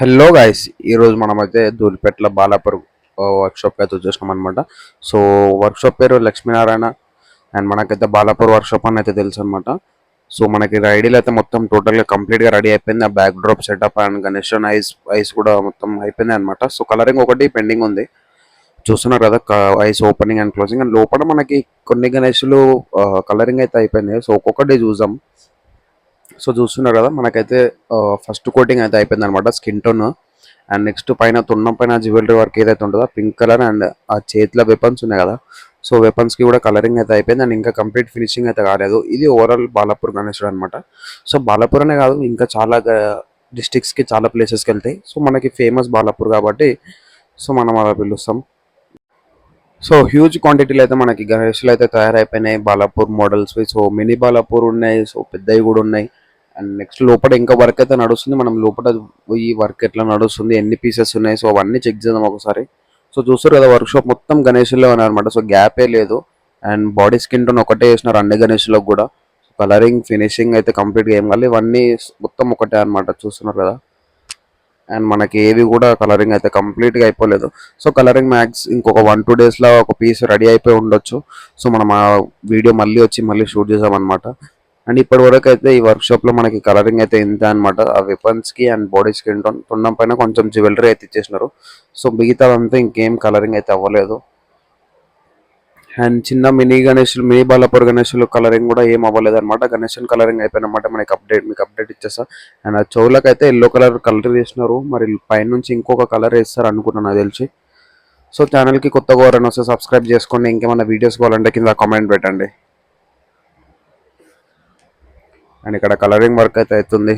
Hello guys, ఈరోజు మనమైతే ధూళిపేటలో బాలాపూర్ వర్క్షాప్కి అయితే వచ్చేసినాం అనమాట. సో వర్క్షాప్ పేరు లక్ష్మీనారాయణ అండ్ మనకైతే బాలాపూర్ వర్క్షాప్ అని అయితే తెలుసు అనమాట. సో మనకి ఐడీలు అయితే మొత్తం టోటల్గా కంప్లీట్గా రెడీ అయిపోయింది. ఆ back drop setup and Ganesh ice ice కూడా మొత్తం అయిపోయింది అనమాట. సో కలరింగ్ ఒకటి పెండింగ్ ఉంది, చూస్తున్నారు కదా. Ice opening and closing and లోపల మనకి కొన్ని గణేష్లు కలరింగ్ అయితే అయిపోయింది. సో ఒక్కొక్కటి చూద్దాం. సో చూస్తున్నారు కదా, మనకైతే ఫస్ట్ కోటింగ్ అయితే అయిపోయింది అనమాట, స్కిన్ టోన్. అండ్ నెక్స్ట్ పైన తున్నం పైన జ్యువెలరీ వర్క్ ఏదైతే ఉంటుందో పింక్ కలర్ అండ్ ఆ చేతిలో వెపన్స్ ఉన్నాయి కదా, సో వెపన్స్కి కూడా కలరింగ్ అయితే అయిపోయింది. అండ్ ఇంకా కంప్లీట్ ఫినిషింగ్ అయితే కాలేదు. ఇది ఓవరాల్ బాలాపూర్ గణేశుడు అనమాట. సో బాలాపూర్ అనే కాదు, ఇంకా చాలా డిస్ట్రిక్ట్స్కి చాలా ప్లేసెస్కి వెళ్తాయి. సో మనకి ఫేమస్ బాలాపూర్ కాబట్టి సో మనం అలా పిలుస్తాం. సో హ్యూజ్ క్వాంటిటీలో అయితే మనకి గణేష్లు అయితే తయారైపోయినాయి Balapur models. So mini Balapur ఉన్నాయి, సో పెద్దవి కూడా ఉన్నాయి. అండ్ నెక్స్ట్ లోపల ఇంకా వర్క్ అయితే నడుస్తుంది. మనం లోపల ఈ వర్క్ ఎట్లా నడుస్తుంది, ఎన్ని పీసెస్ ఉన్నాయి, సో అవన్నీ చెక్ చేద్దాం ఒకసారి. సో చూస్తారు కదా, వర్క్ షాప్ మొత్తం గణేష్లో ఉన్నారనమాట. సో గ్యాపే లేదు. అండ్ బాడీ స్కిన్ టోన్ ఒకటే వేసినారు అన్ని గణేష్లకు కూడా. కలరింగ్ ఫినిషింగ్ అయితే కంప్లీట్గా ఏం కాదు, ఇవన్నీ మొత్తం ఒకటే అనమాట, చూస్తున్నారు కదా. అండ్ మనకి ఏవి కూడా కలరింగ్ అయితే కంప్లీట్గా అయిపోలేదు. సో కలరింగ్ మ్యాక్స్ ఇంకొక 1-2 డేస్లో ఒక పీస్ రెడీ అయిపోయి ఉండొచ్చు. సో మనం ఆ వీడియో మళ్ళీ షూట్ చేసామన్నమాట. అండ్ ఇప్పటి వరకు అయితే ఈ వర్క్షాప్లో మనకి కలరింగ్ అయితే ఇంత అనమాట. ఆ వెపన్స్కి అండ్ బాడీ స్కిన్ టోన్ తొండం పైన కొంచెం జ్యువెలరీ అయితే ఇచ్చేసినారు. సో మిగతాదంతా ఇంకేం కలరింగ్ అయితే అవ్వలేదు. అండ్ చిన్న మినీ బాలాపూర్ గణేష్లు కలరింగ్ కూడా ఏం అవ్వలేదు అనమాట. గణేషన్ కలరింగ్ అయిపోయినమాట. మీకు అప్డేట్ ఇచ్చేస్తా. అండ్ ఆ చెవులకు అయితే ఎల్లో కలర్ వేసినారు. మరి పైనుంచి ఇంకొక కలర్ వేస్తారు అనుకుంటున్నా నాకు తెలిసి. సో ఛానల్కి కొత్తగా ఎవరైనా వస్తే సబ్స్క్రైబ్ చేసుకోండి. ఇంకేమైనా వీడియోస్ కావాలంటే కింద కామెంట్ పెట్టండి. అండ్ ఇక్కడ కలరింగ్ వర్క్ అయితే అవుతుంది.